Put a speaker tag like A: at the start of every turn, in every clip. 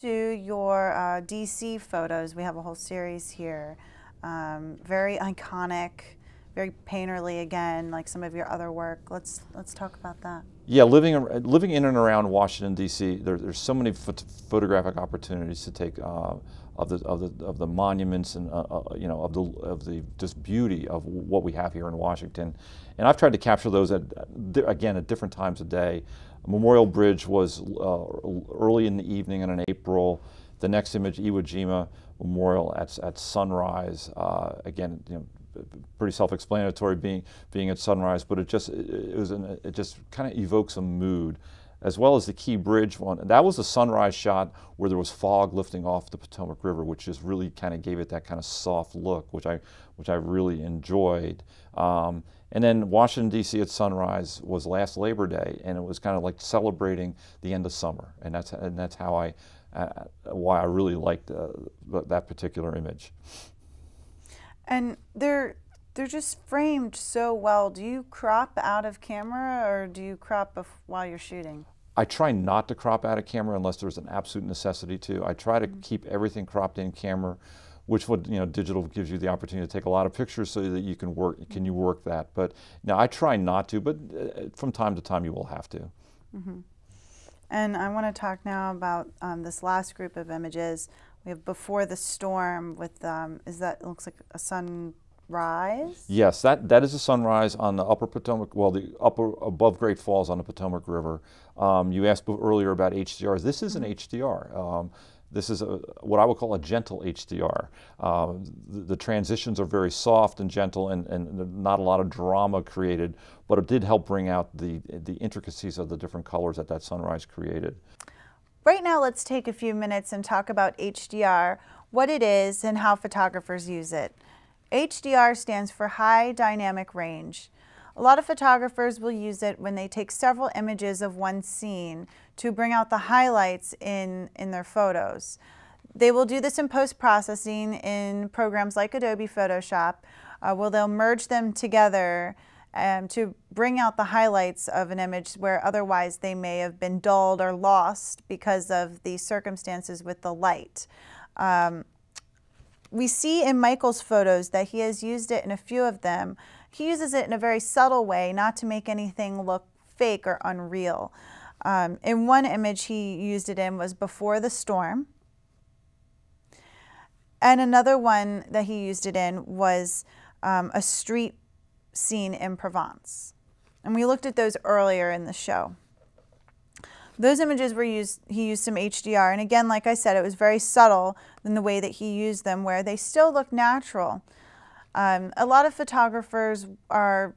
A: Do your DC photos. We have a whole series here. Very iconic, very painterly again, like some of your other work. Let's talk about that.
B: Yeah, living in and around Washington D.C., there's so many photographic opportunities to take of the monuments and you know, of the just beauty of what we have here in Washington, and I've tried to capture those at different times of day. Memorial Bridge was early in the evening and in April. The next image, Iwo Jima Memorial at sunrise. Again, you know, pretty self-explanatory being at sunrise, but it just kind of evokes a mood, as well as the Key Bridge one. And that was a sunrise shot where there was fog lifting off the Potomac River, which just really kind of gave it that kind of soft look, which I really enjoyed. And then Washington D.C. at sunrise was last Labor Day, and it was kind of like celebrating the end of summer, and that's how why I really liked that particular image.
A: And they're just framed so well. Do you crop out of camera, or do you crop while you're shooting?
B: I try not to crop out of camera unless there's an absolute necessity to. I try to keep everything cropped in camera, which would, you know, digital gives you the opportunity to take a lot of pictures so that you can work that. But no, I try not to, but from time to time you will have to.
A: Mm-hmm. And I want to talk now about this last group of images. We have Before the Storm with, it looks like a sunrise?
B: Yes, that is a sunrise on the upper Potomac, well, the upper above Great Falls on the Potomac River. You asked earlier about HDRs. This is an HDR. This is what I would call a gentle HDR. The transitions are very soft and gentle, and not a lot of drama created, but it did help bring out the intricacies of the different colors that sunrise created.
A: Right now, let's take a few minutes and talk about HDR, what it is, and how photographers use it. HDR stands for High Dynamic Range. A lot of photographers will use it when they take several images of one scene to bring out the highlights in their photos. They will do this in post-processing in programs like Adobe Photoshop, where they'll merge them together to bring out the highlights of an image where otherwise they may have been dulled or lost because of the circumstances with the light. We see in Michael's photos that he has used it in a few of them. He uses it in a very subtle way, not to make anything look fake or unreal. In one image he used it in was Before the Storm. And another one that he used it in was a street scene in Provence. And we looked at those earlier in the show. Those images were he used some HDR, and again, like I said, it was very subtle in the way that he used them, where they still look natural. A lot of photographers are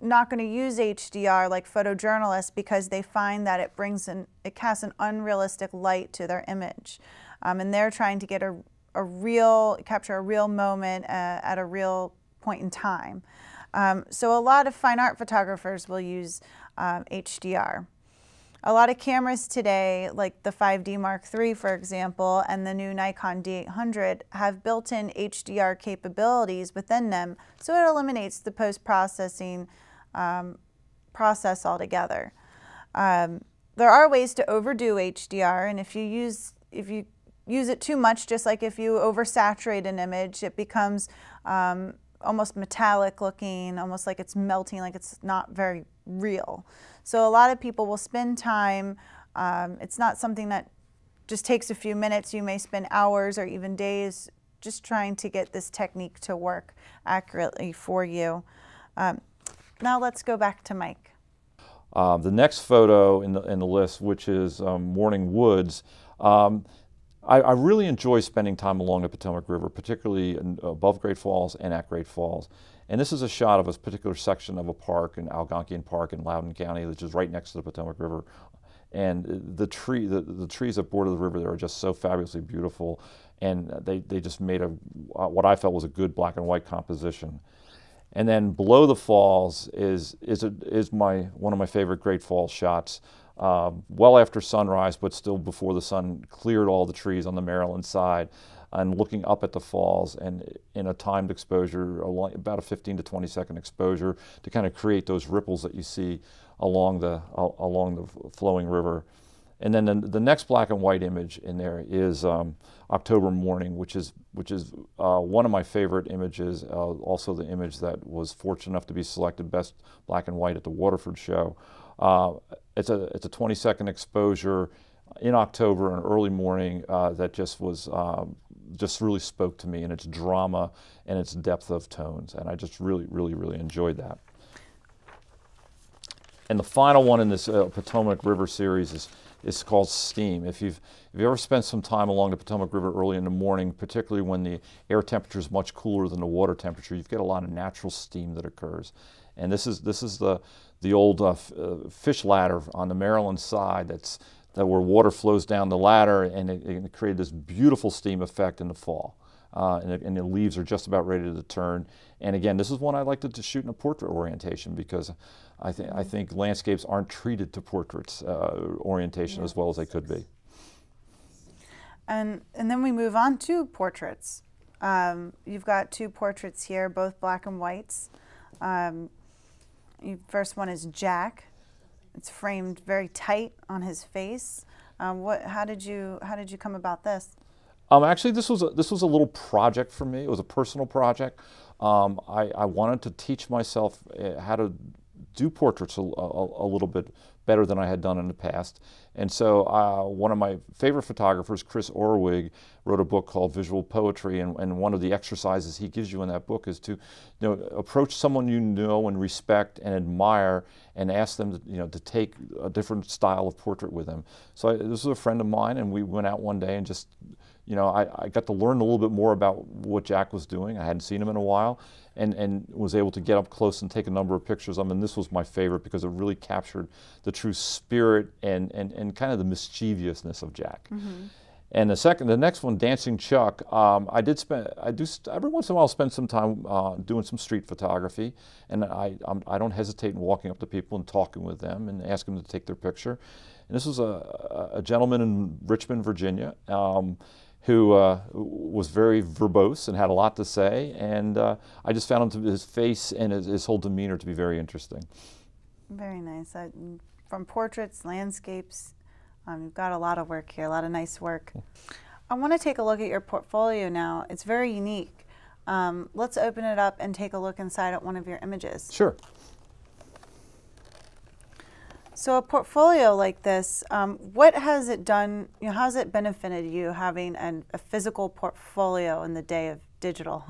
A: not going to use HDR like photojournalists because they find that it casts an unrealistic light to their image, and they're trying to get capture a real moment at a real point in time. So a lot of fine art photographers will use HDR. A lot of cameras today, like the 5D Mark III, for example, and the new Nikon D800, have built-in HDR capabilities within them, so it eliminates the post-processing process altogether. There are ways to overdo HDR, and if you use it too much, just like if you oversaturate an image, it becomes almost metallic looking, almost like it's melting, like it's not very real. So a lot of people will spend time, it's not something that just takes a few minutes. You may spend hours or even days just trying to get this technique to work accurately for you. Now let's go back to Mike.
B: The next photo in the list, which is Morning Woods, I really enjoy spending time along the Potomac River, particularly above Great Falls and at Great Falls. And this is a shot of a particular section of a park in Algonquian Park in Loudoun County, which is right next to the Potomac River. And the trees that border the river there are just so fabulously beautiful, and they just made what I felt was a good black and white composition. And then below the falls is one of my favorite Great Falls shots. Well after sunrise, but still before the sun cleared all the trees on the Maryland side, and looking up at the falls, and in a timed exposure, about a 15 to 20 second exposure, to kind of create those ripples that you see along the flowing river. And then the next black and white image in there is October Morning, which is one of my favorite images. Also, the image that was fortunate enough to be selected best black and white at the Waterford show. It's a 20-second exposure in October, an early morning that just was just really spoke to me in its drama and its depth of tones, and I just really enjoyed that. And the final one in this Potomac River series is called Steam. If you've ever spent some time along the Potomac River early in the morning, particularly when the air temperature is much cooler than the water temperature, you get a lot of natural steam that occurs. And this is the old fish ladder on the Maryland side where water flows down the ladder, and it created this beautiful steam effect in the fall. And the leaves are just about ready to turn. And again, this is one I like to shoot in a portrait orientation, because I think landscapes aren't treated to portraits orientation as well as they could be.
A: And then we move on to portraits. You've got two portraits here, both black and whites. First one is Jack. It's framed very tight on his face. How did you come about this?
B: Actually, this was a little project for me. It was a personal project. I wanted to teach myself how to do portraits a little bit better than I had done in the past. And so one of my favorite photographers, Chris Orwig, wrote a book called Visual Poetry, and one of the exercises he gives you in that book is to approach someone you know and respect and admire and ask them to take a different style of portrait with them. So this was a friend of mine, and we went out one day and just I got to learn a little bit more about what Jack was doing. I hadn't seen him in a while, and was able to get up close and take a number of pictures of him. And this was my favorite because it really captured the true spirit and kind of the mischievousness of Jack. Mm-hmm. And the next one, Dancing Chuck, I do every once in a while spend some time doing some street photography, and I don't hesitate in walking up to people and talking with them and asking them to take their picture. And this was a gentleman in Richmond, Virginia, who was very verbose and had a lot to say, and I just found his face and his whole demeanor to be very interesting. Very
A: nice. From portraits, landscapes, you've got a lot of work here, a lot of nice work. I want to take a look at your portfolio now. It's very unique. Let's open it up and take a look inside at one of your images.
B: Sure.
A: So a portfolio like this, what has it done, how has it benefited you having a physical portfolio in the day of digital?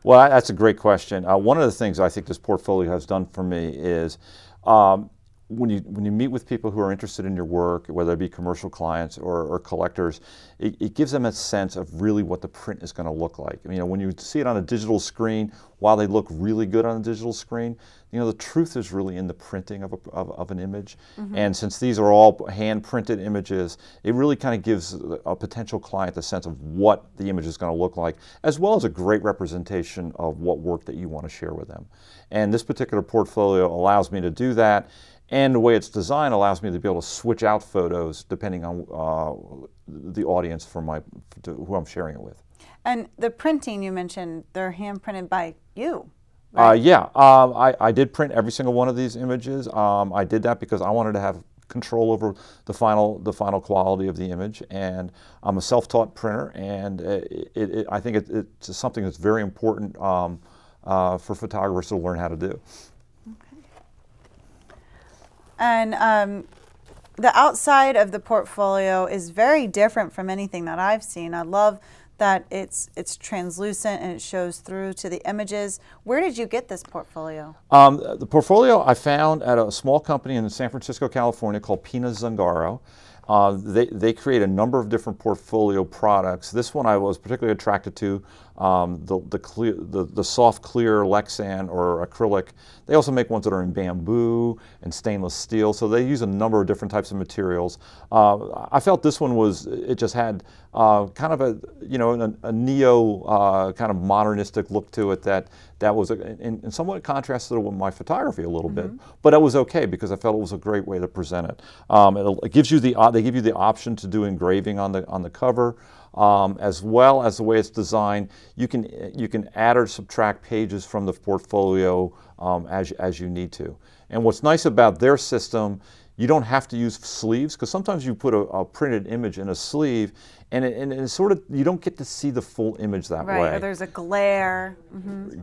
B: Well, that's a great question. One of the things I think this portfolio has done for me is when you meet with people who are interested in your work, whether it be commercial clients or collectors, it gives them a sense of really what the print is going to look like. When you see it on a digital screen, while they look really good on a digital screen, the truth is really in the printing of an image. Mm-hmm. And since these are all hand-printed images, it really kind of gives a potential client the sense of what the image is going to look like, as well as a great representation of what work that you want to share with them. And this particular portfolio allows me to do that. And the way it's designed allows me to be able to switch out photos depending on the audience who I'm sharing it with.
A: And the printing you mentioned, they're hand printed by you, right?
B: Yeah, I did print every single one of these images. I did that because I wanted to have control over the final quality of the image. And I'm a self-taught printer, and I think it's something that's very important for photographers to learn how to do.
A: And the outside of the portfolio is very different from anything that I've seen. I love that it's translucent and it shows through to the images. Where did you get this portfolio?
B: The portfolio I found at a small company in San Francisco, California called Pina Zangaro. They create a number of different portfolio products. This one I was particularly attracted to, the soft clear Lexan or acrylic. They also make ones that are in bamboo and stainless steel, so they use a number of different types of materials. I felt this one it just had kind of a neo kind of modernistic look to it that was in somewhat contrasted with my photography a little bit, but it was okay because I felt it was a great way to present it. It gives you they give you the option to do engraving on the cover, as well as the way it's designed. You can add or subtract pages from the portfolio as you need to. And what's nice about their system You don't have to use sleeves, because sometimes you put a printed image in a sleeve, and it sort of, you don't get to see the full image that way.
A: Right, or there's a glare.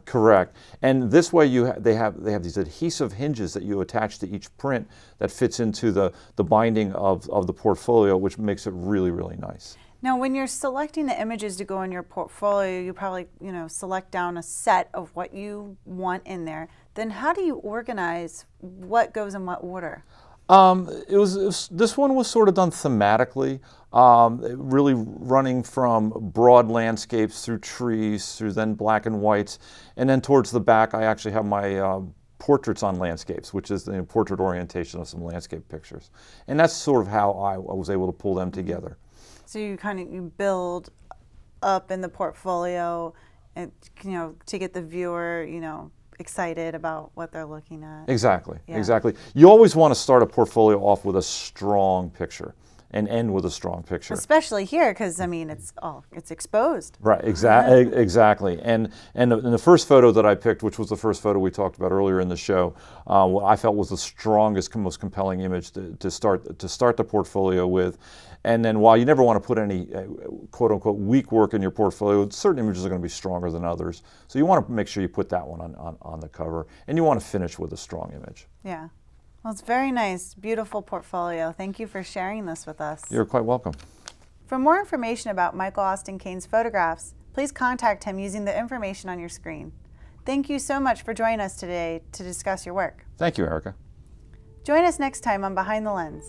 B: Correct. And this way they have these adhesive hinges that you attach to each print that fits into the binding of the portfolio, which makes it really, really nice.
A: Now, when you're selecting the images to go in your portfolio, you probably, select down a set of what you want in there. Then how do you organize what goes in what order?
B: This one was sort of done thematically, really running from broad landscapes through trees, through then black and whites, and then towards the back I actually have my portraits on landscapes, which is the portrait orientation of some landscape pictures. And that's sort of how I was able to pull them together.
A: So you build up in the portfolio, and to get the viewer, excited about what they're looking at.
B: Exactly,
A: Yeah.
B: exactly. You always want to start a portfolio off with a strong picture and end with a strong picture.
A: Especially here, because it's exposed.
B: Right, exactly. And the first photo that I picked, which was the first photo we talked about earlier in the show, what I felt was the strongest, most compelling image to start the portfolio with. And then while you never want to put any quote-unquote weak work in your portfolio, certain images are going to be stronger than others. So you want to make sure you put that one on the cover, and you want to finish with a strong image.
A: Yeah. Well, it's very nice, beautiful portfolio. Thank you for sharing this with us.
B: You're quite welcome.
A: For more information about Michael Austin Kane's photographs, please contact him using the information on your screen. Thank you so much for joining us today to discuss your work.
B: Thank you, Erica.
A: Join us next time on Behind the Lens.